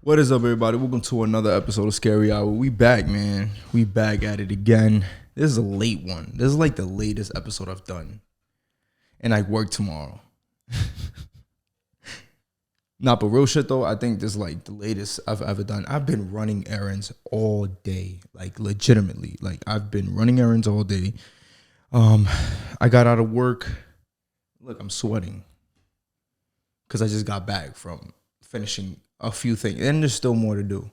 What is up, everybody? Welcome to another episode of Scary Hour. We back, man. We back at it again. This is a late one. This is like the latest episode I've done. And I work tomorrow. Nah, but real shit though, I think this is like the latest I've ever done. I've been running errands all day. Like legitimately. Like I've been running errands all day. I got out of work. Look, I'm sweating. Because I just got back from finishing a few things, and there's still more to do.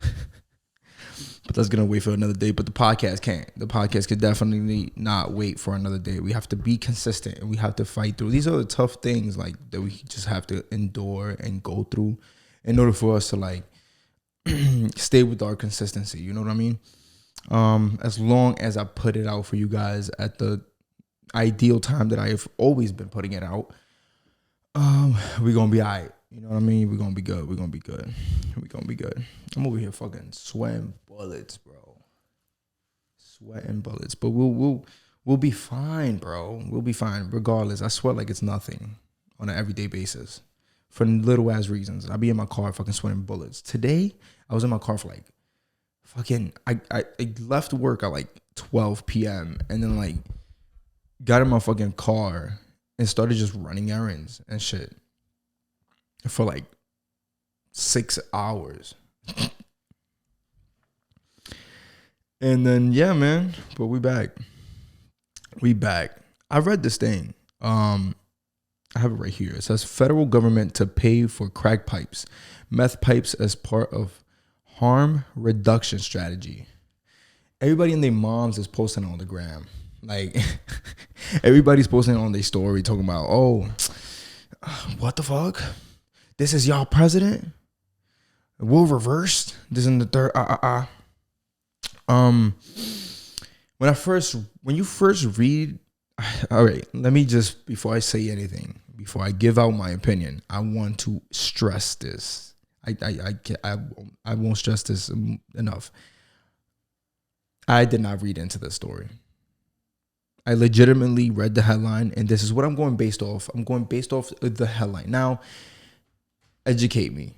But that's gonna wait for another day. But the podcast can't. The podcast could definitely not wait for another day. We have to be consistent, and we have to fight through. These are the tough things like that we just have to endure and go through in order for us to like stay with our consistency. You know what I mean? As long as I put it out for you guys at the ideal time that I have always been putting it out, we're gonna be all right. You know what I mean? We're gonna be good. We're gonna be good. We're gonna be good. I'm over here fucking sweating bullets, bro. Sweating bullets. But we'll be fine, bro. We'll be fine regardless. I sweat like it's nothing on an everyday basis for little ass reasons. I be in my car fucking sweating bullets. Today, I was in my car for like fucking I left work at like 12 p.m. and then like got in my fucking car and started just running errands and shit for like 6 hours. And then yeah, man, but we back. I read this thing. I have it right here. It says federal government to pay for crack pipes, meth pipes as part of harm reduction strategy. Everybody and their moms is posting on the gram. Like everybody's posting on their story talking about, oh, what the fuck? This is y'all president? We'll reverse. This is the third. When you first read, all right, let me just, before I say anything, before I give out my opinion, I want to stress this. I won't stress this enough. I did not read into this story. I legitimately read the headline, and this is what I'm going based off. I'm going based off the headline. Now, educate me.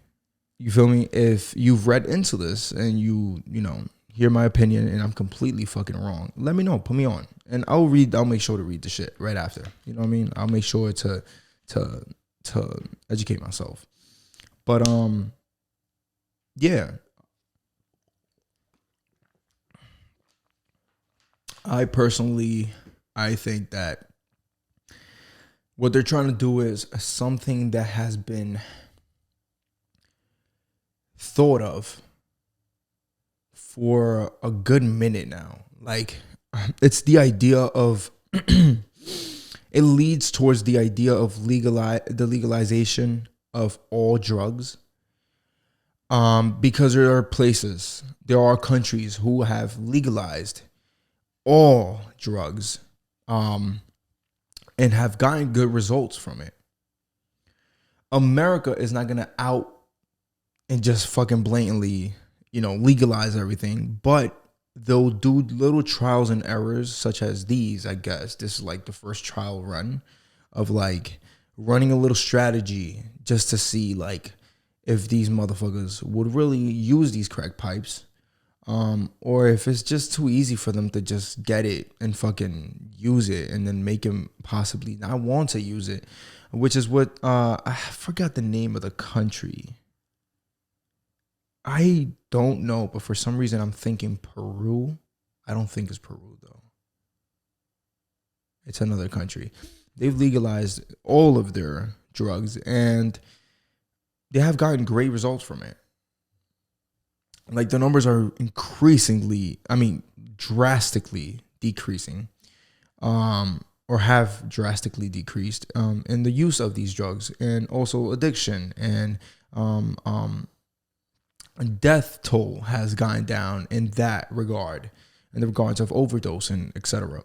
You feel me? If you've read into this and you know, hear my opinion and I'm completely fucking wrong, let me know. Put me on. And I'll make sure to read the shit right after. You know what I mean? I'll make sure to educate myself. But yeah. I think that what they're trying to do is something that has been thought of for a good minute now. Like, it's the idea of it leads towards the idea of the legalization of all drugs. Because there are countries who have legalized all drugs, and have gotten good results from it. America is not gonna out and just fucking blatantly, legalize everything, but they'll do little trials and errors such as these. I guess this is like the first trial run of like running a little strategy just to see like if these motherfuckers would really use these crack pipes, or if it's just too easy for them to just get it and fucking use it and then make them possibly not want to use it, which is what I forgot the name of the country. I don't know, but for some reason I'm thinking Peru. I don't think it's Peru though. It's another country. They've legalized all of their drugs and they have gotten great results from it. Like the numbers are drastically decreasing, or have drastically decreased in the use of these drugs, and also addiction and death toll has gone down in that regard, in the regards of overdose and etc.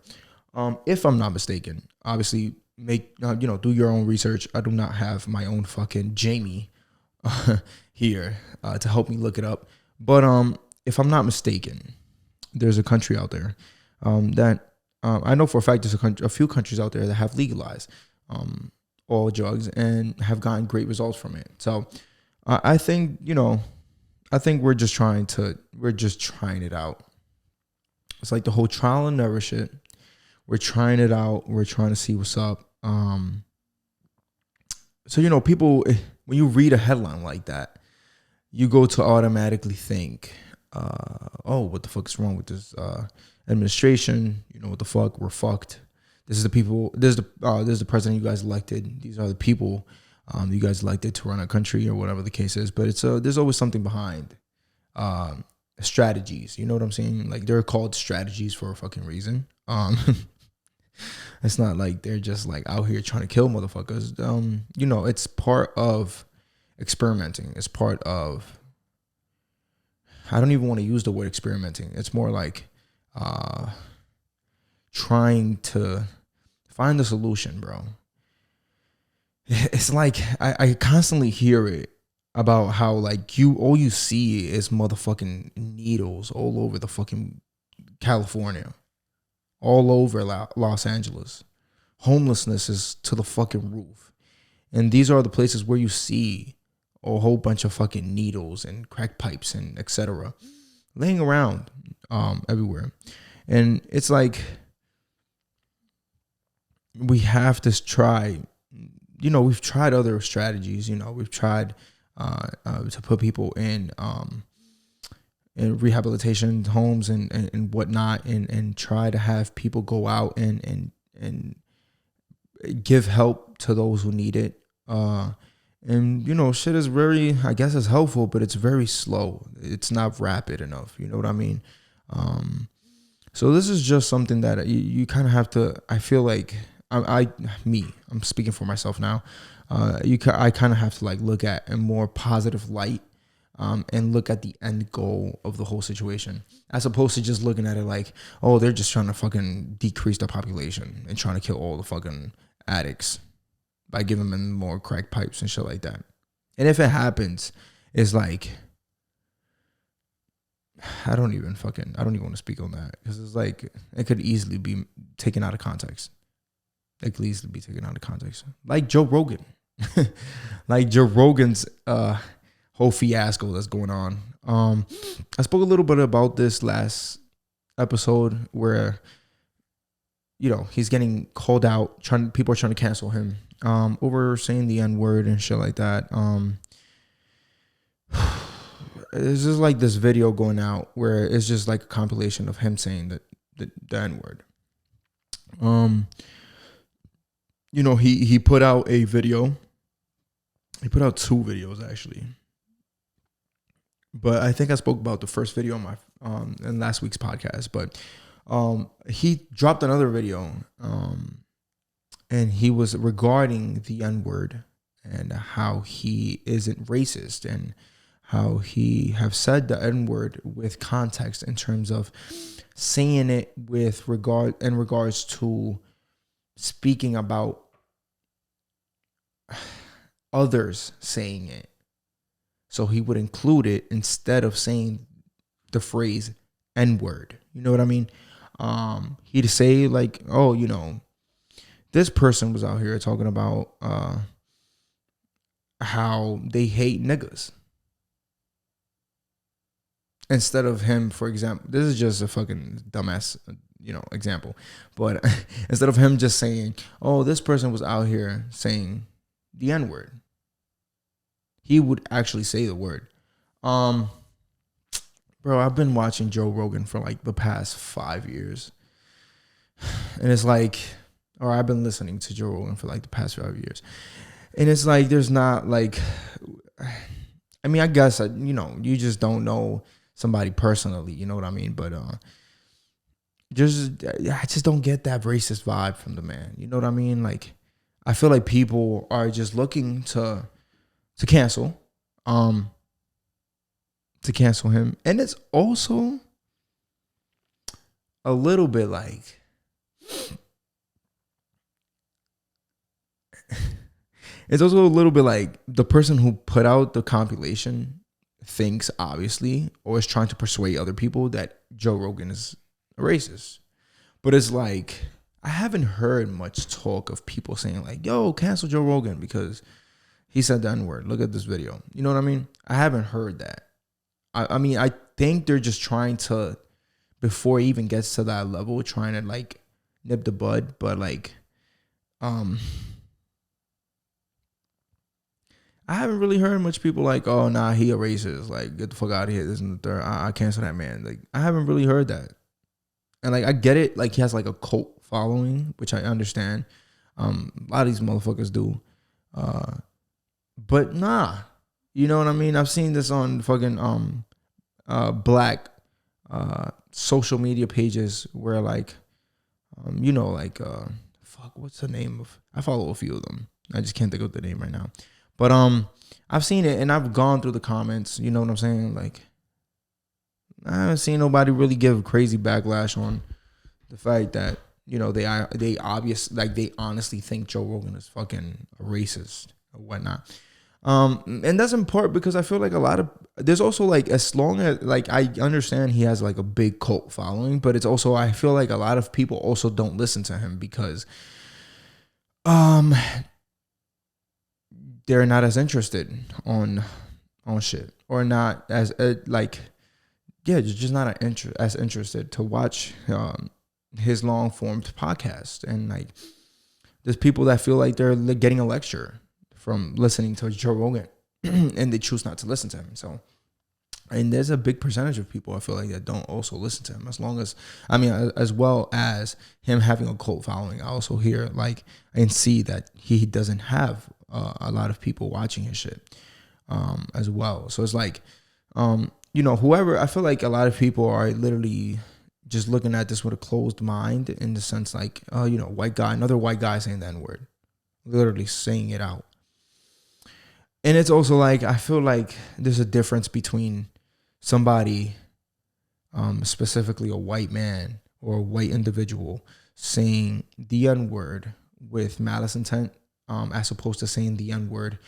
If I'm not mistaken, obviously do your own research. I do not have my own fucking Jamie here to help me look it up. But if I'm not mistaken, there's a country out there that I know for a fact there's a few countries out there that have legalized all drugs and have gotten great results from it. So I think, I think we're just trying it out. It's like the whole trial and error shit. We're trying it out. We're trying to see what's up. So, you know, people, when you read a headline like that, you go to automatically think, oh, what the fuck is wrong with this administration? You know, what the fuck? We're fucked. This is the people. This is the president you guys elected. These are the people you guys elected to run a country, or whatever the case is. But there's always something behind strategies. You know what I'm saying? Like, they're called strategies for a fucking reason. It's not like they're just like out here trying to kill motherfuckers. You know, it's part of experimenting. It's part of, I don't even want to use the word experimenting. It's more like trying to find the solution, bro. It's like I constantly hear it about how like all you see is motherfucking needles all over the fucking California, all over Los Angeles. Homelessness is to the fucking roof. And these are the places where you see a whole bunch of fucking needles and crack pipes and etc. laying around everywhere. And it's like, we have to try, you know, we've tried other strategies, you know, we've tried to put people in rehabilitation homes and whatnot, and try to have people go out and give help to those who need it. And, you know, shit is very, I guess it's helpful, but it's very slow. It's not rapid enough. You know what I mean? So this is just something that you kind of have to, I feel like, I'm speaking for myself now. I kind of have to like look at a more positive light, and look at the end goal of the whole situation, as opposed to just looking at it like, oh, they're just trying to fucking decrease the population and trying to kill all the fucking addicts by giving them more crack pipes and shit like that. And if it happens, it's like, I don't even want to speak on that, because it's like, it could easily be taken out of context. It could easily be taken out of context. Like Joe Rogan. Like Joe Rogan's whole fiasco that's going on. I spoke a little bit about this last episode, where, you know, he's getting called out. People are trying to cancel him over saying the N-word and shit like that. It's just like this video going out where it's just like a compilation of him saying the N-word. You know, he put out a video. He put out 2 videos actually, but I think I spoke about the first video on my in last week's podcast. But he dropped another video, and he was regarding the N-word and how he isn't racist, and how he have said the N-word with context, in terms of saying it with regards to speaking about others saying it. So he would include it instead of saying the phrase N-word. You know what I mean? He'd say like, oh, you know, this person was out here talking about how they hate niggas. Instead of him, for example, this is just a fucking dumbass, you know, example. But instead of him just saying, oh, this person was out here saying the N-word, he would actually say the word. Bro, I've been watching Joe Rogan for like the past 5 years. And it's like, or I've been listening to Joe Rogan for like the past 5 years. And it's like, there's not like, I mean, I guess, you know, you just don't know somebody personally, you know what I mean? But I just don't get that racist vibe from the man. You know what I mean? Like, I feel like people are just looking to cancel him. And it's also a little bit like, it's also a little bit like the person who put out the compilation thinks, obviously, or is trying to persuade other people that Joe Rogan is a racist. But it's like, I haven't heard much talk of people saying like, yo, cancel Joe Rogan because he said the N-word. Look at this video. You know what I mean? I haven't heard that. I mean, I think they're just trying to, before it even gets to that level, trying to like nip the bud. But like, I haven't really heard much people like, oh nah, he a racist, like get the fuck out of here, this and the third. I cancel that man. Like I haven't really heard that. And like I get it, like he has like a cult following, which I understand. A lot of these motherfuckers do. But nah. You know what I mean? I've seen this on fucking black social media pages where like you know, like fuck, what's the name of, I follow a few of them. I just can't think of the name right now. But I've seen it and I've gone through the comments, you know what I'm saying? Like I haven't seen nobody really give crazy backlash on the fact that, you know, they honestly think Joe Rogan is fucking a racist or whatnot. And that's in part because I feel like there's also like, as long as like, I understand he has like a big cult following, but it's also, I feel like a lot of people also don't listen to him because, they're not as interested on shit, or not as like, yeah, just not as interested to watch, his long form podcast. And like, there's people that feel like they're getting a lecture from listening to Joe Rogan and they choose not to listen to him. So, and there's a big percentage of people I feel like that don't also listen to him, as long as, I mean, as well as him having a cult following. I also hear like and see that he doesn't have a lot of people watching his shit as well. So it's like, you know, whoever, I feel like a lot of people are literally just looking at this with a closed mind, in the sense like, you know, another white guy saying the N-word, literally saying it out. And it's also like, I feel like there's a difference between somebody, specifically a white man or a white individual, saying the N-word with malice intent, as opposed to saying the N-word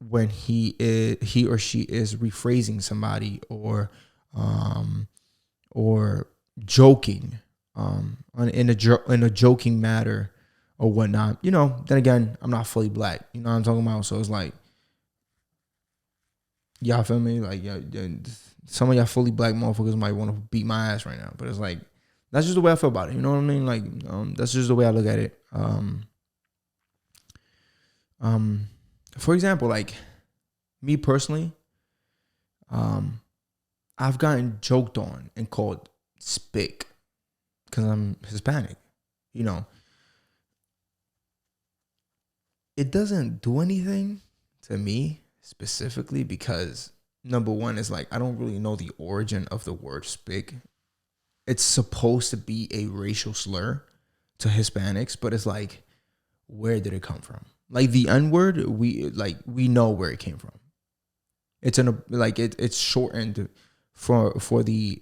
when he or she is rephrasing somebody, or joking in a joking matter or whatnot. You know, then again, I'm not fully black. You know what I'm talking about? So it's like, y'all feel me? Like, yeah, some of y'all fully black motherfuckers might want to beat my ass right now, but it's like, that's just the way I feel about it. You know what I mean? Like, that's just the way I look at it. For example, like me personally, I've gotten joked on and called spick because I'm Hispanic. You know, it doesn't do anything to me specifically because, number one, is like, I don't really know the origin of the word spick. It's supposed to be a racial slur to Hispanics, but it's like, where did it come from? Like the N-word, we know where it came from. It's it's shortened for the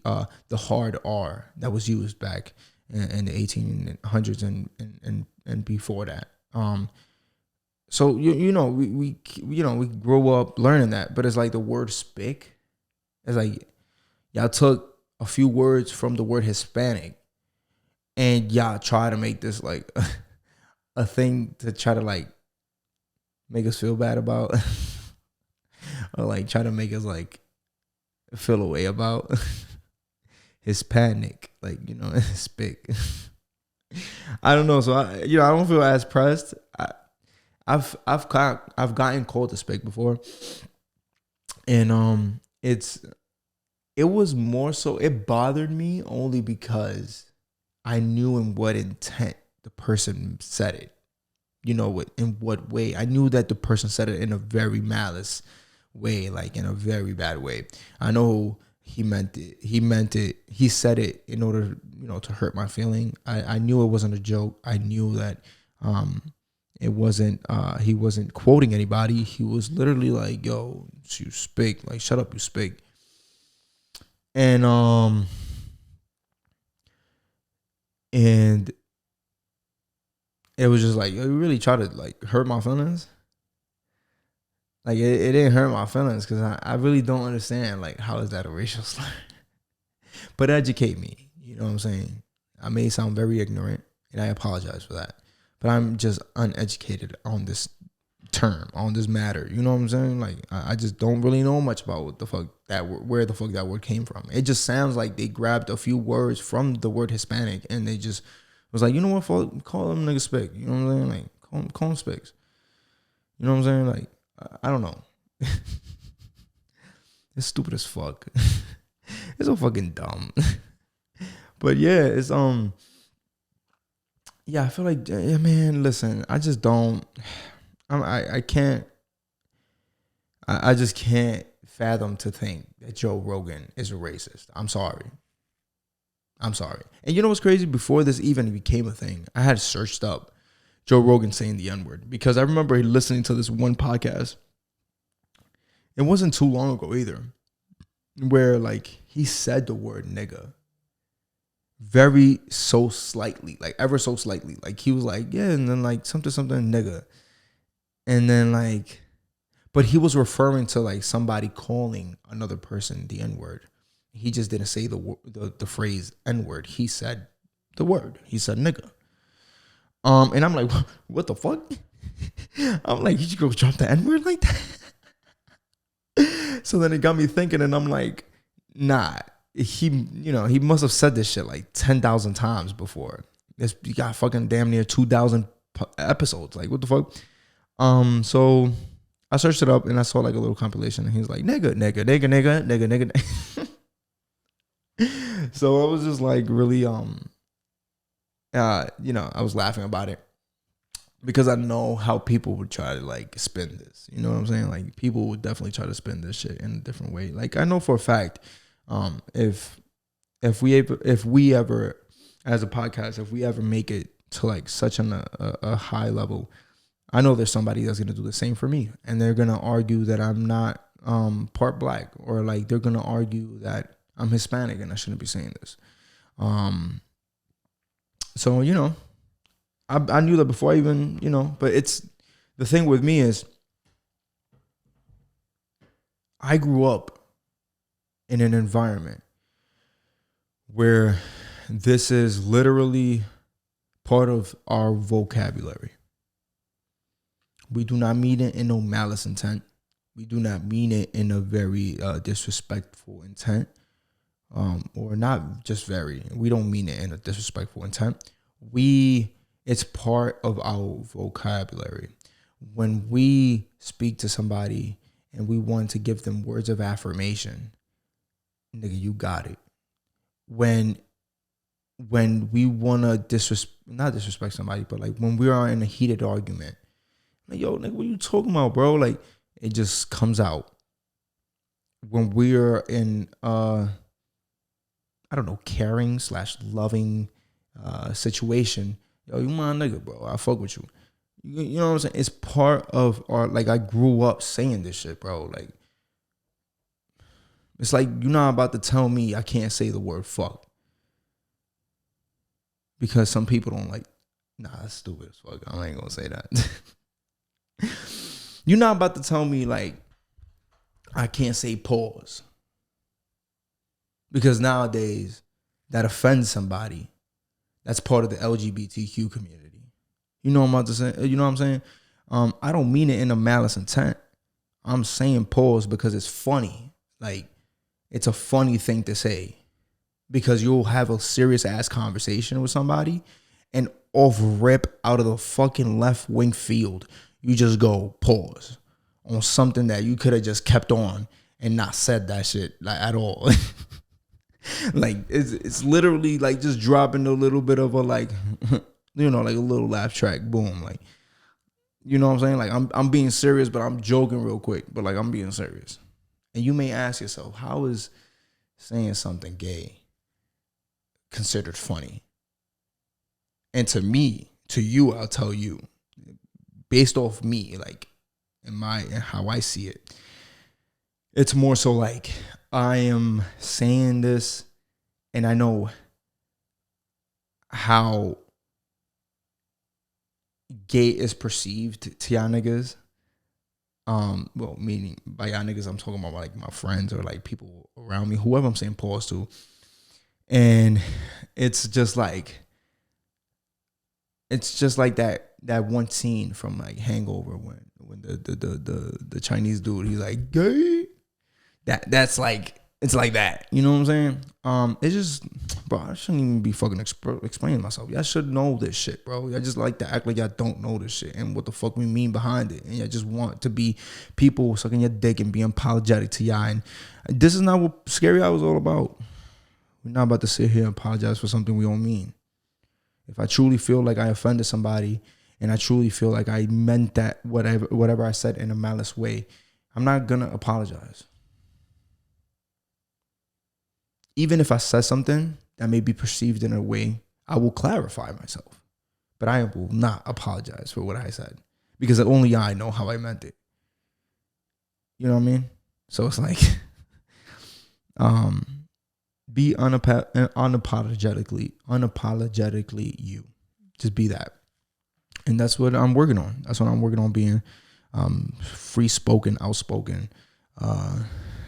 hard R that was used back in the 1800s and before that. So you know, we grow up learning that, but it's like the word spick. It's like y'all took a few words from the word Hispanic and y'all try to make this like a thing to try to like make us feel bad about, or like try to make us like feel a way about Hispanic, like, you know, spick. I don't know. So I don't feel as pressed. I've gotten called a spick before, and it was more so, it bothered me only because I knew in what intent the person said it. You know, in what way. I knew that the person said it in a very malice way, like in a very bad way. I know he meant it. He said it in order, you know, to hurt my feeling. I knew it wasn't a joke. I knew that it wasn't, he wasn't quoting anybody. He was literally like, yo, you speak, like, shut up, you speak. And it was just like, you really try to like hurt my feelings. Like it didn't hurt my feelings because I really don't understand, like, how is that a racial slur? But educate me, you know what I'm saying? I may sound very ignorant and I apologize for that, but I'm just uneducated on this term, on this matter. You know what I'm saying? Like, I just don't really know much about what the fuck where the fuck that word came from. It just sounds like they grabbed a few words from the word Hispanic and they just was like, you know what, fuck, call them niggas spick. You know what I'm saying? Like, call them spicks. You know what I'm saying? Like, I don't know. It's stupid as fuck. It's so fucking dumb. But yeah, it's yeah, I feel like, yeah, man, listen, I just don't, I can't, I just can't fathom to think that Joe Rogan is a racist. I'm sorry. And you know what's crazy? Before this even became a thing, I had searched up Joe Rogan saying the N-word because I remember listening to this one podcast. It wasn't too long ago either, where like he said the word nigga very so slightly, like ever so slightly. Like he was like, yeah, and then like something nigga. And then like, but he was referring to like somebody calling another person the N-word. He just didn't say the phrase N-word. He said the word. He said nigga. And I'm like, what the fuck? I'm like, you go drop the N-word like that? So then it got me thinking, and I'm like, nah, he must have said this shit like 10,000 times before. You got fucking damn near 2,000 episodes. Like, what the fuck? So I searched it up and I saw like a little compilation, and he's like, nigga. So I was just like really, I was laughing about it because I know how people would try to like spin this. You know what I'm saying? Like people would definitely try to spin this shit in a different way. Like I know for a fact, if we ever as a podcast, if we ever make it to like such a high level, I know there's somebody that's gonna do the same for me, and they're gonna argue that I'm not part black, or like they're gonna argue that I'm Hispanic and I shouldn't be saying this. So I knew that before I even, but it's the thing with me is I grew up in an environment where this is literally part of our vocabulary. We do not mean it in no malice intent. We do not mean it in a very disrespectful intent. Or not just very. We don't mean it in a disrespectful intent. It's part of our vocabulary. When we speak to somebody and we want to give them words of affirmation, nigga, you got it. When we want to not disrespect somebody, but like when we are in a heated argument, like, yo, nigga, what are you talking about, bro? Like, it just comes out. When we're in caring / loving situation, yo, you my nigga, bro. I fuck with you. You know what I'm saying? It's part of our, like, I grew up saying this shit, bro. Like, it's like you're not about to tell me I can't say the word fuck. Because some people don't like, nah, that's stupid as fuck. I ain't gonna say that. You're not about to tell me, like, I can't say pause. Because nowadays, that offends somebody. That's part of the LGBTQ community. You know what I'm about to say? You know what I'm saying? I don't mean it in a malice intent. I'm saying pause because it's funny. Like, it's a funny thing to say. Because you'll have a serious ass conversation with somebody, and off rip out of the fucking left wing field, you just go pause on something that you could have just kept on and not said that shit like at all. Like it's literally like just dropping a little bit of a like, like a little laugh track, boom, like, you know what I'm saying? Like I'm being serious, but I'm joking real quick, but like I'm being serious. And you may ask yourself, how is saying something gay considered funny? And to you, I'll tell you, based off me, like and how I see it, it's more so like I am saying this and I know how gay is perceived to y'all niggas. Well, meaning by y'all niggas, I'm talking about like my friends or like people around me, whoever I'm saying pause to. And it's just like, it's just like that one scene from like Hangover when the Chinese dude, he's like gay. That's like, it's like that. You know what I'm saying? It's just, bro, I shouldn't even be fucking explaining myself. Y'all should know this shit, bro. Y'all just like to act like y'all don't know this shit and what the fuck we mean behind it. And y'all just want to be people sucking your dick and being apologetic to y'all. And this is not what Scary Hour is all about. We're not about to sit here and apologize for something we don't mean. If I truly feel like I offended somebody and I truly feel like I meant that whatever I said in a malice way, I'm not gonna apologize. Even if I said something that may be perceived in a way, I will clarify myself. But I will not apologize for what I said because only I know how I meant it. You know what I mean? So it's like, be unapologetically you. Just be that. And that's what I'm working on. That's what I'm working on, being free spoken, outspoken.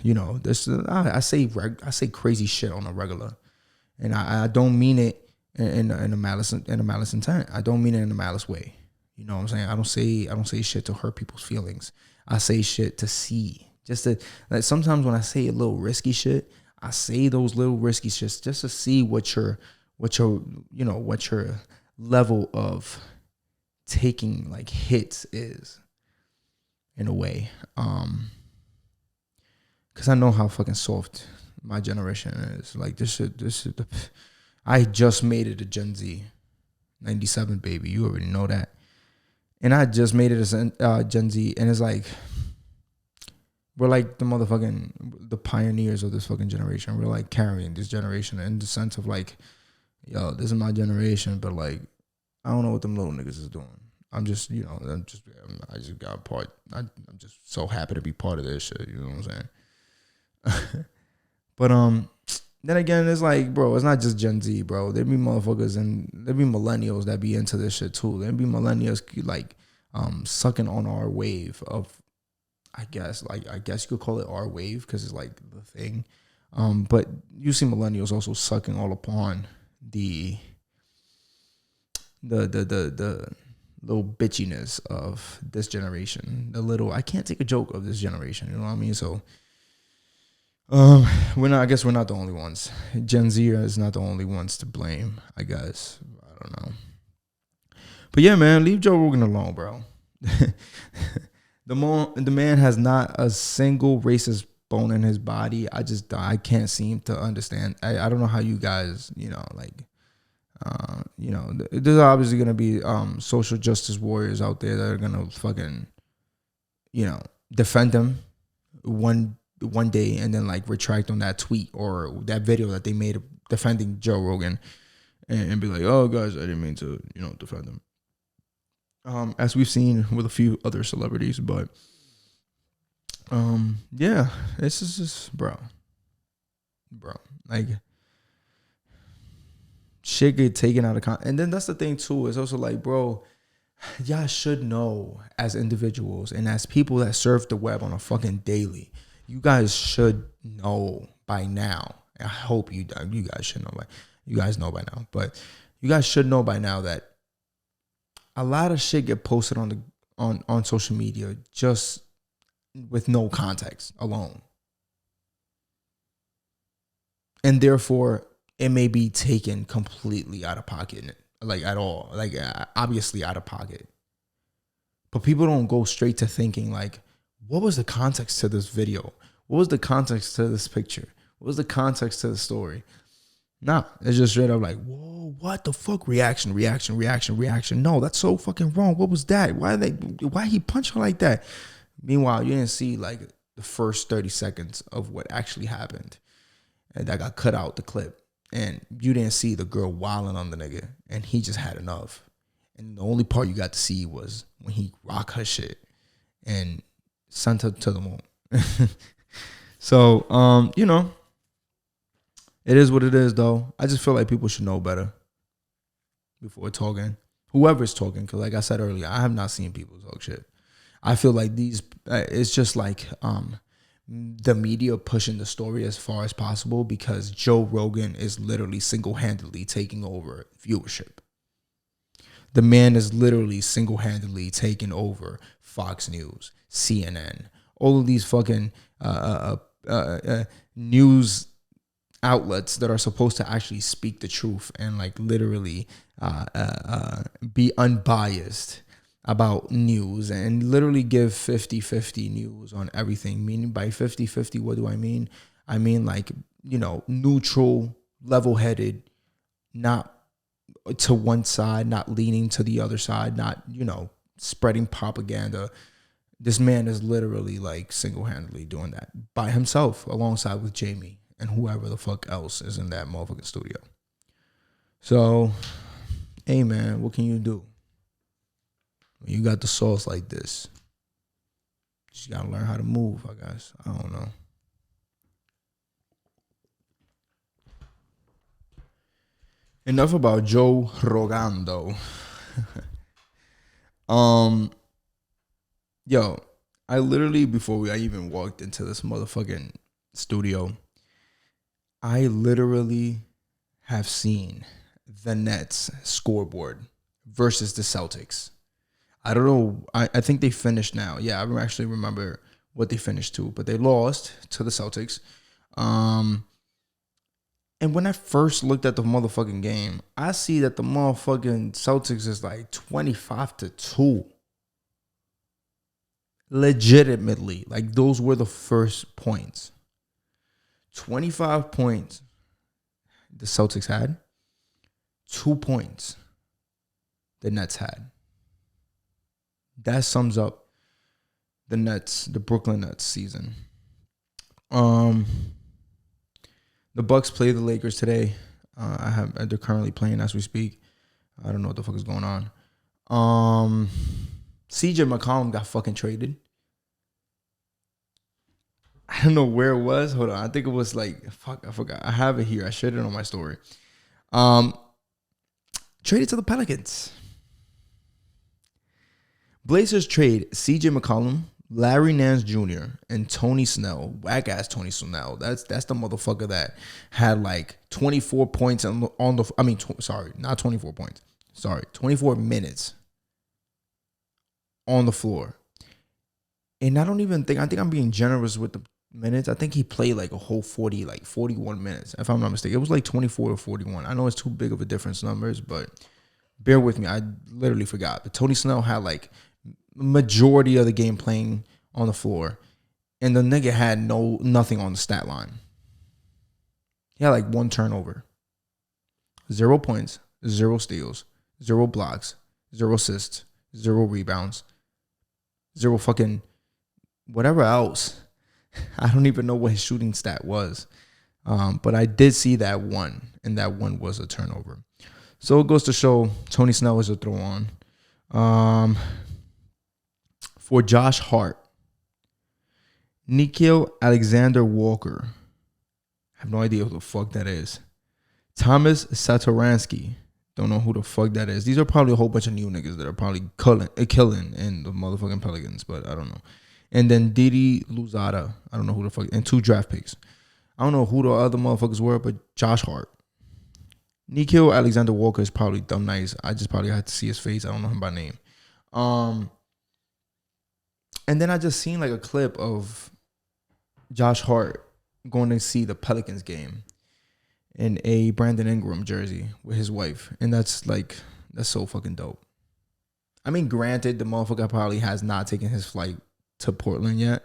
You know, this I say crazy shit on a regular, and I don't mean it in a malice intent. I don't mean it in a malice way. You know what I'm saying? I don't say shit to hurt people's feelings. I say shit to see, just to, like, sometimes when I say a little risky shit, I say those little risky shits just to see what your level of taking like hits is, in a way. Cause I know how fucking soft my generation is. Like this shit, I just made it a Gen Z, 97 baby. You already know that. And I just made it as Gen Z, and it's like, we're like the pioneers of this fucking generation. We're like carrying this generation in the sense of like, yo, this is my generation, but like, I don't know what them little niggas is doing. I just got a part. I'm just so happy to be part of this shit. You know what I'm saying? But then again, it's like, bro, it's not just Gen Z, bro. There be motherfuckers and there be millennials that be into this shit too. There be millennials like sucking on our wave of, I guess you could call it our wave because it's like the thing. But you see millennials also sucking all upon the little bitchiness of this generation. I can't take a joke of this generation. You know what I mean? So I guess we're not the only ones. Gen Z is not the only ones to blame, I guess. I don't know. But yeah, man, leave Joe Rogan alone, bro. The man has not a single racist bone in his body. I can't seem to understand. I don't know how you guys, there's obviously going to be social justice warriors out there that are going to fucking, defend him one day and then like retract on that tweet or that video that they made defending Joe Rogan and be like, oh, guys, I didn't mean to, defend him. As we've seen with a few other celebrities, but yeah, it's just bro, like shit get taken out of context. And then that's the thing too, it's also like, bro, y'all should know as individuals and as people that surf the web on a fucking daily, you guys should know by now. I hope you guys should know you guys know by now, but you guys should know by now that a lot of shit get posted on social media just with no context alone. And therefore, it may be taken completely out of pocket, like at all, like obviously out of pocket. But people don't go straight to thinking like, what was the context to this video? What was the context to this picture? What was the context to the story? Nah, it's just straight up like, whoa, what the fuck? Reaction. No, that's so fucking wrong. What was that? Why he punched her like that? Meanwhile, you didn't see like the first 30 seconds of what actually happened. And that got cut out the clip. And you didn't see the girl wilding on the nigga. And he just had enough. And the only part you got to see was when he rocked her shit and sent her to the moon. So, it is what it is, though. I just feel like people should know better before talking. Whoever's talking, because like I said earlier, I have not seen people talk shit. I feel like it's just like the media pushing the story as far as possible because Joe Rogan is literally single-handedly taking over viewership. The man is literally single-handedly taking over Fox News, CNN, all of these fucking news outlets that are supposed to actually speak the truth and like literally be unbiased about news and literally give 50-50 news on everything. Meaning by 50-50, what do I mean? I mean like, you know, neutral, level-headed, not to one side, not leaning to the other side, not, you know, spreading propaganda. This man is literally like single-handedly doing that by himself alongside with Jamie and whoever the fuck else is in that motherfucking studio. So, hey man, what can you do? When you got the sauce like this, you just gotta learn how to move, I guess. I don't know. Enough about Joe Rogan, though. Yo, I literally, before I even walked into this motherfucking studio, I literally have seen the Nets scoreboard versus the Celtics. I don't know. I think they finished now. Yeah, I actually remember what they finished to, but they lost to the Celtics. And when I first looked at the motherfucking game, I see that the motherfucking Celtics is like 25-2. Legitimately. Like, those were the first points. 25 points the Celtics had. 2 points the Nets had. That sums up the Nets, the Brooklyn Nets season. The Bucks play the Lakers today. They're currently playing as we speak. I don't know what the fuck is going on. CJ McCollum got fucking traded. I don't know where it was. Hold on. I think it was like, fuck, I forgot. I have it here. I shared it on my story. Traded to the Pelicans. Blazers trade CJ McCollum, Larry Nance Jr., and Tony Snell. Whack-ass Tony Snell. That's the motherfucker that had like 24 points on the... I mean, not 24 points. 24 minutes on the floor. And I think I'm being generous with the minutes. I think he played like a whole 41 minutes, if I'm not mistaken. It was like 24 or 41. I know it's too big of a difference numbers, but bear with me. I literally forgot. But Tony Snell had like majority of the game playing on the floor, and the nigga had nothing on the stat line. He had like 1 turnover, 0 points, 0 steals, 0 blocks, 0 assists, 0 rebounds, 0 fucking whatever else. I don't even know what his shooting stat was, but I did see that one, and that one was a turnover. So it goes to show Tony Snell is a throw on. For Josh Hart, Nickeil Alexander-Walker. I have no idea who the fuck that is. Thomas Satoransky. Don't know who the fuck that is. These are probably a whole bunch of new niggas that are probably killing in the motherfucking Pelicans, but I don't know. And then Didi Luzada. I don't know who the fuck. And 2 draft picks. I don't know who the other motherfuckers were, but Josh Hart. Nickeil Alexander-Walker is probably dumb nice. I just probably had to see his face. I don't know him by name. And then I just seen like a clip of Josh Hart going to see the Pelicans game in a Brandon Ingram jersey with his wife. And that's so fucking dope. I mean, granted, the motherfucker probably has not taken his flight to Portland yet.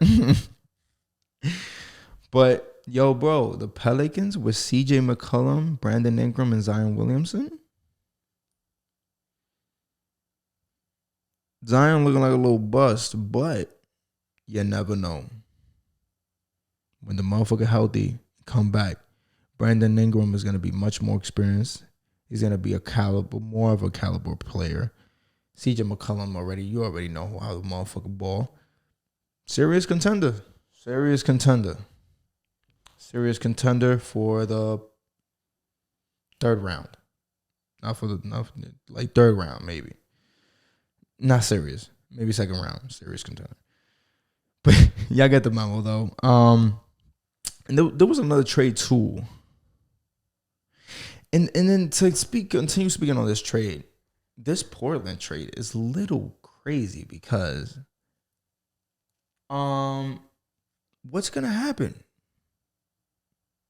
But, yo, bro, the Pelicans with CJ McCollum, Brandon Ingram, and Zion Williamson. Zion looking like a little bust, but you never know. When the motherfucker healthy, come back. Brandon Ingram is going to be much more experienced. He's going to be more of a caliber player. CJ McCollum you already know how the motherfucker ball. Serious contender for the third round. Third round, maybe. Not serious. Maybe second round. Serious contender. But y'all get the memo, though. And there was another trade, too. And then to continue speaking on this trade, this Portland trade is a little crazy because what's gonna happen?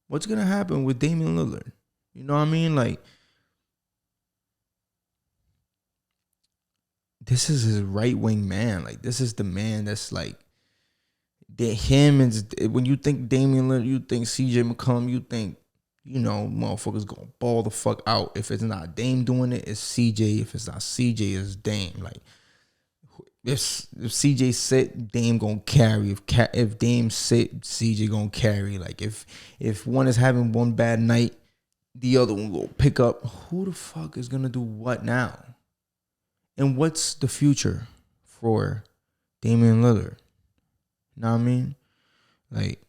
What's gonna happen with Damian Lillard? You know what I mean? Like, this is his right wing man. Like, this is the man that's like him. And when you think Damian Lillard, you think CJ McCollum, you think, you know, motherfuckers gonna ball the fuck out. If it's not Dame doing it, it's CJ. If it's not CJ, it's Dame. Like, if CJ sit, Dame gonna carry. If Dame sit, CJ gonna carry. Like, if one is having one bad night, the other one will pick up. Who the fuck is gonna do what now? And what's the future for Damian Lillard? You know what I mean? Like,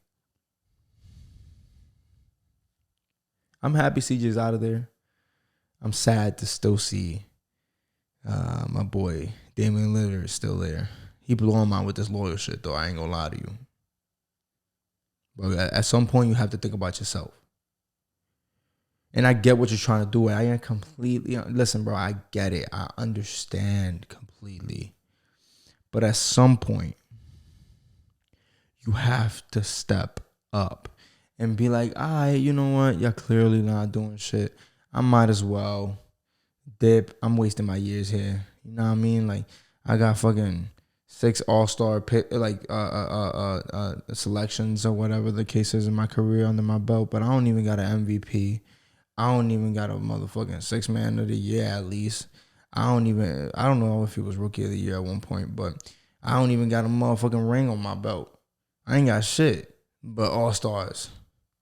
I'm happy CJ's out of there. I'm sad to still see my boy Damian Lillard is still there. He blew my mind with this loyal shit, though. I ain't gonna lie to you. But at some point, you have to think about yourself. And I get what you're trying to do. I am completely... Listen, bro, I get it. I understand completely. But at some point, you have to step up and be like, all right, you know what? You're clearly not doing shit. I might as well dip. I'm wasting my years here. You know what I mean? Like, I got fucking 6 all-star selections or whatever the case is in my career under my belt, but I don't even got an MVP. I don't even got a motherfucking 6-man of the year at least. I don't know if he was rookie of the year at one point, but I don't even got a motherfucking ring on my belt. I ain't got shit but all-stars.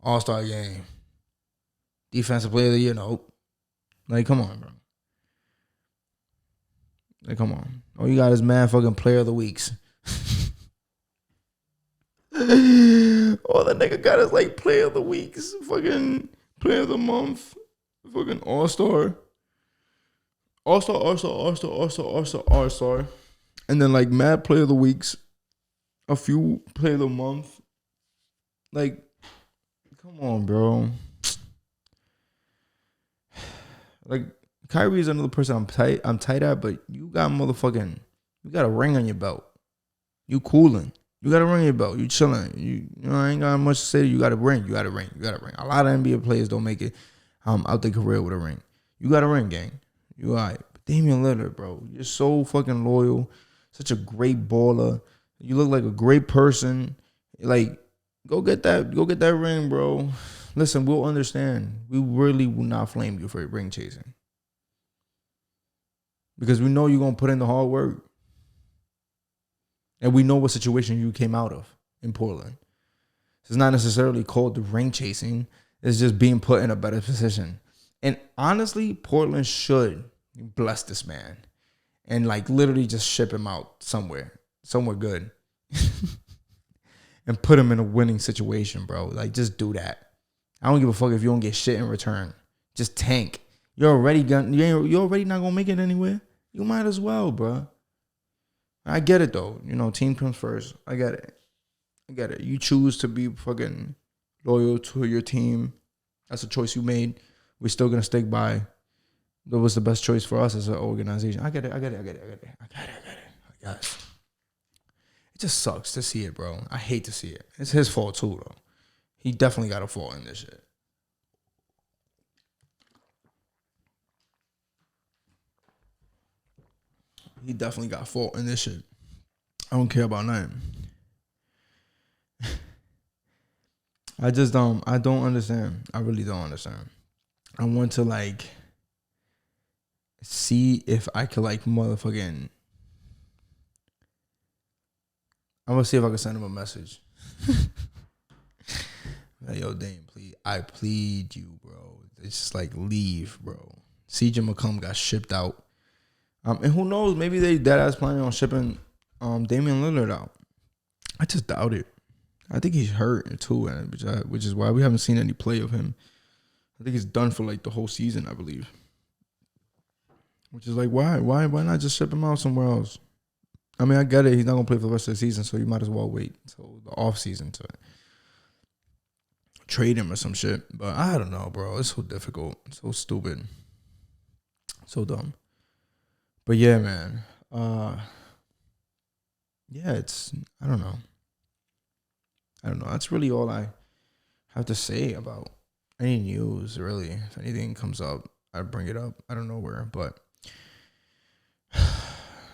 All-star game. Defensive player of the year, nope. Like, come on, bro. Like, come on. All you got is mad fucking player of the weeks. All the nigga got is like player of the weeks. Fucking player of the month. Fucking all-star. All-star. And then like mad player of the weeks. A few player of the month. Like, come on, bro. Like, Kyrie is another person I'm tight at, but you got a ring on your belt. You cooling. You got a ring on your belt. You chilling. You know, I ain't got much to say. You got a ring. A lot of NBA players don't make it out their career with a ring. You got a ring, gang. You all right. But Damian Lillard, bro, you're so fucking loyal. Such a great baller. You look like a great person. Like, go get that ring, bro. Listen, we'll understand. We really will not flame you for ring chasing. Because we know you're going to put in the hard work. And we know what situation you came out of in Portland. It's not necessarily called the ring chasing. It's just being put in a better position. And honestly, Portland should bless this man. And like literally just ship him out somewhere good. And put him in a winning situation, bro. Like, just do that. I don't give a fuck if you don't get shit in return. Just tank. You're already not gonna make it anywhere. You might as well, bro. I get it though. You know, team comes first. I get it. You choose to be fucking loyal to your team. That's a choice you made. We're still gonna stick by. That was the best choice for us as an organization. I get it. It just sucks to see it, bro. I hate to see it. It's his fault too, though. He definitely got a fault in this shit. He definitely got a fault in this shit. I don't care about nothing. I don't understand. I really don't understand. I want to like see if I could like motherfucking... I'm gonna see if I can send him a message. Like, yo, Dame, please. I plead you, bro. It's just like, leave, bro. CJ McCollum got shipped out. And who knows? Maybe they deadass planning on shipping Damian Lillard out. I just doubt it. I think he's hurt too, which is why we haven't seen any play of him. I think he's done for like the whole season, I believe. Which is like, why not just ship him out somewhere else? I mean, I get it. He's not gonna play for the rest of the season, so you might as well wait until the off season to trade him or some shit. But I don't know, bro. It's so difficult, so stupid, so dumb. But yeah, man. Yeah, it's I don't know. That's really all I have to say about any news, really. If anything comes up, I bring it up. I don't know where, but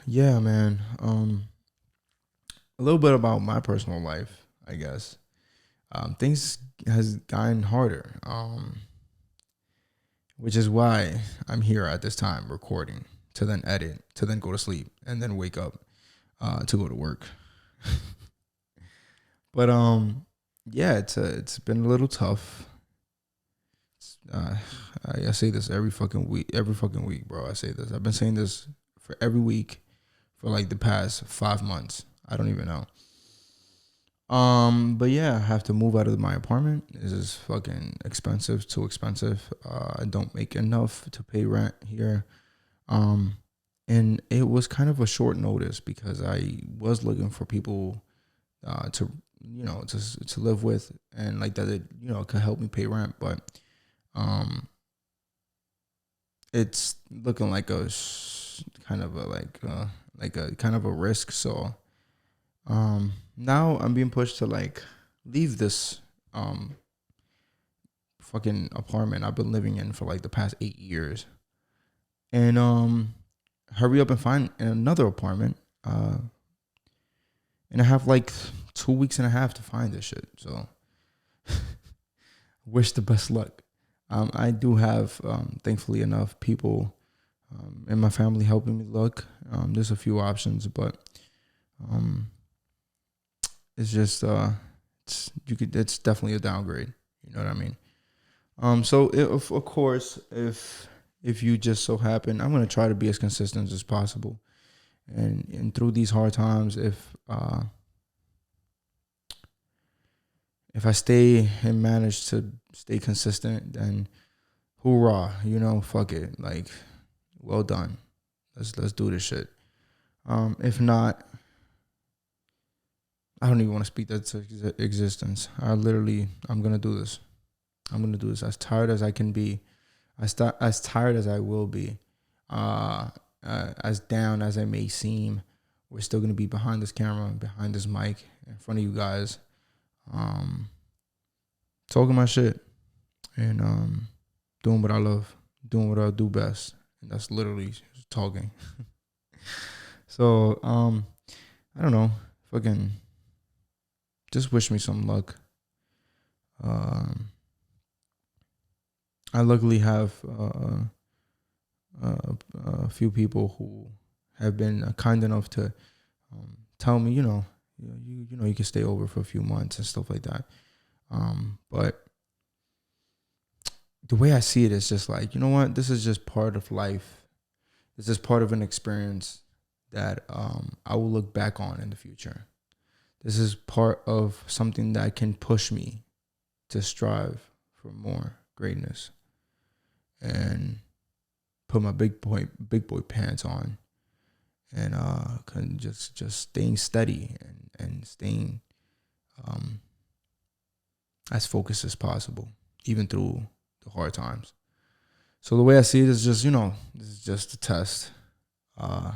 yeah, man. A little bit about my personal life, I guess. Things has gotten harder. Which is why I'm here at this time recording to then edit, to then go to sleep, and then wake up to go to work. But yeah, it's been a little tough. I say this every fucking week, bro. I say this. I've been saying this for every week for like the past 5 months. I don't even know. But yeah, I have to move out of my apartment. This is fucking expensive, too expensive. I don't make enough to pay rent here. And it was kind of a short notice because I was looking for people to to live with and like that could help me pay rent, but it's looking like a kind of a kind of a risk. So now I'm being pushed to like leave this fucking apartment I've been living in for like the past 8 years and hurry up and find another apartment. And I have like 2 weeks and a half to find this shit. So wish the best luck. I do have, thankfully enough, people in my family helping me look. There's a few options, but it's just it's definitely a downgrade. You know what I mean? So if of course if you just so happen, I'm gonna try to be as consistent as possible, and through these hard times, if I stay and manage to stay consistent, then hoorah, fuck it, like, well done. Let's do this shit. If not, I don't even want to speak that to existence. I'm gonna do this. I'm gonna do this as tired as I can be, as tired as I will be, as down as I may seem. We're still gonna be behind this camera, behind this mic, in front of you guys, talking my shit and doing what I love, doing what I do best, and that's literally talking. So I don't know, fucking just wish me some luck. I luckily have a few people who have been kind enough to tell me, you can stay over for a few months and stuff like that. But the way I see it is just like, you know what? This is just part of life. This is part of an experience that I will look back on in the future. This is part of something that can push me to strive for more greatness and put my big boy pants on and can just staying steady and staying as focused as possible, even through the hard times. So the way I see it is just, this is just a test that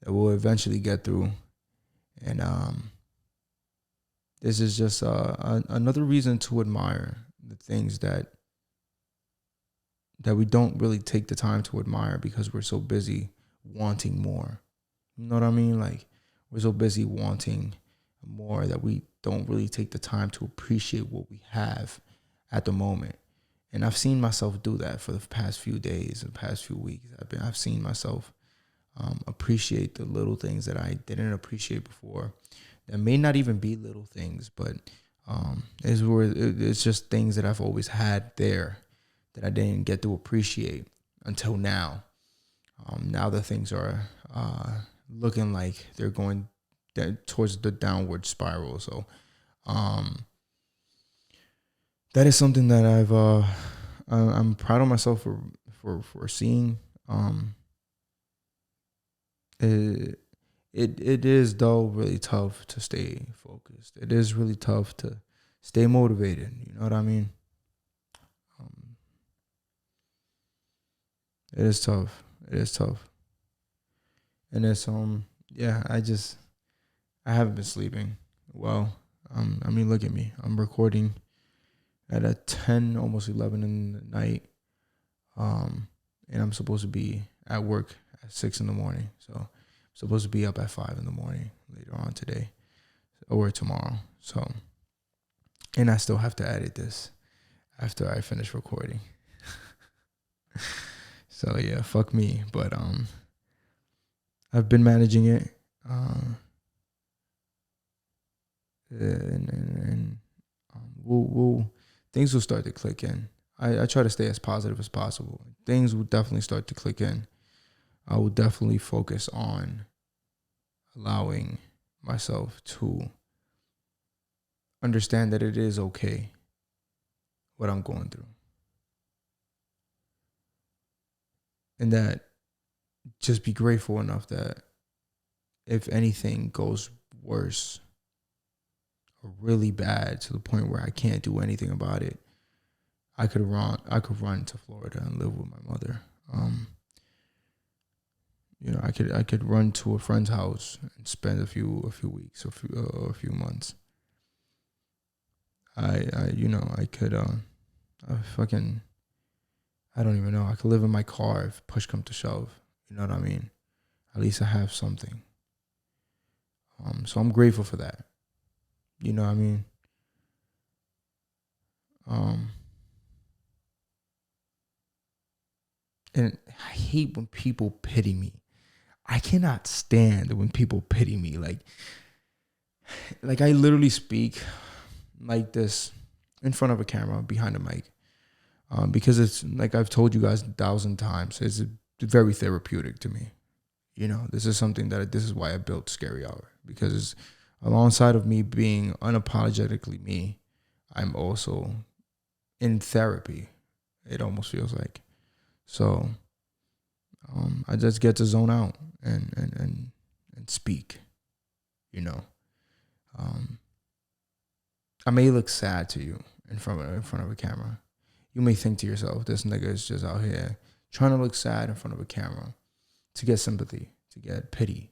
we'll eventually get through. And this is just another reason to admire the things that we don't really take the time to admire because we're so busy wanting more. You know what I mean? Like, we're so busy wanting more that we don't really take the time to appreciate what we have at the moment. And I've seen myself do that for the past few days and past few weeks. I've seen myself appreciate the little things that I didn't appreciate before. That may not even be little things, but it's just things that I've always had there that I didn't get to appreciate until now. Now that things are looking like they're going towards the downward spiral. So that is something that I'm proud of myself for seeing. It is though really tough to stay focused. It is really tough to stay motivated. You know what I mean? It is tough. It is tough. And it's yeah, I haven't been sleeping well. I mean, look at me. I'm recording at a 10, almost 11 in the night. And I'm supposed to be at work at 6 in the morning. So I'm supposed to be up at 5 in the morning later on today or tomorrow. So, and I still have to edit this after I finish recording. So yeah, fuck me. But I've been managing it. And we'll things will start to click in. I try to stay as positive as possible. Things will definitely start to click in. I will definitely focus on allowing myself to understand that it is okay what I'm going through. And that just be grateful enough that if anything goes worse or really bad to the point where I can't do anything about it, I could run to Florida and live with my mother. I could run to a friend's house and spend a few weeks or a few months. I could I don't even know. I could live in my car if push come to shove. You know what I mean? At least I have something. So I'm grateful for that. You know what I mean? And I hate when people pity me. I cannot stand when people pity me. Like I literally speak like this in front of a camera, behind a mic. Because it's like I've told you guys 1,000 times, it's very therapeutic to me. You know, this is why I built Scary Hour, because alongside of me being unapologetically me, I'm also in therapy. It almost feels like. So I just get to zone out and speak, you know. I may look sad to you in front of a camera. You may think to yourself, this nigga is just out here trying to look sad in front of a camera to get sympathy, to get pity.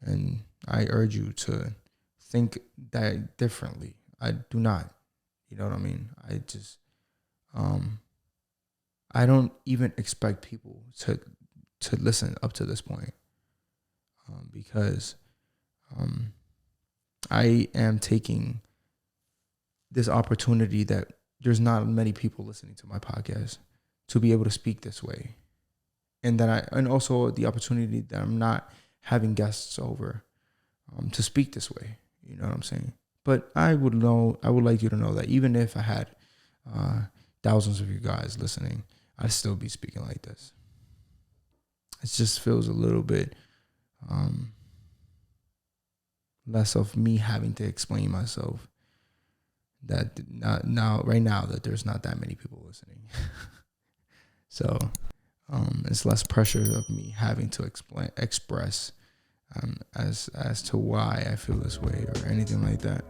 And I urge you to think that differently. I do not. You know what I mean? I just, I don't even expect people to listen up to this point, because I am taking this opportunity that there's not many people listening to my podcast to be able to speak this way. And also the opportunity that I'm not having guests over to speak this way. You know what I'm saying? But I would like you to know that even if I had thousands of you guys listening, I'd still be speaking like this. It just feels a little bit less of me having to explain myself. That right now that there's not that many people listening. So it's less pressure of me having to express as to why I feel this way or anything like that.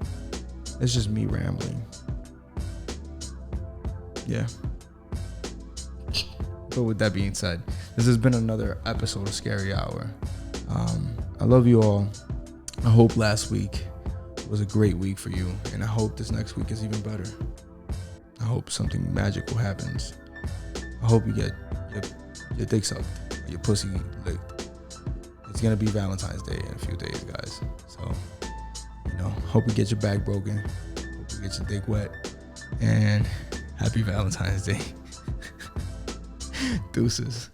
It's just me rambling. Yeah. But with that being said, this has been another episode of Scary Hour. I love you all. I hope last week was a great week for you, and I hope this next week is even better. I hope something magical happens. I hope you get your dick sucked, your pussy licked. It's gonna be Valentine's Day in a few days, guys. So, hope you get your back broken. Hope you get your dick wet, and happy Valentine's Day. Deuces.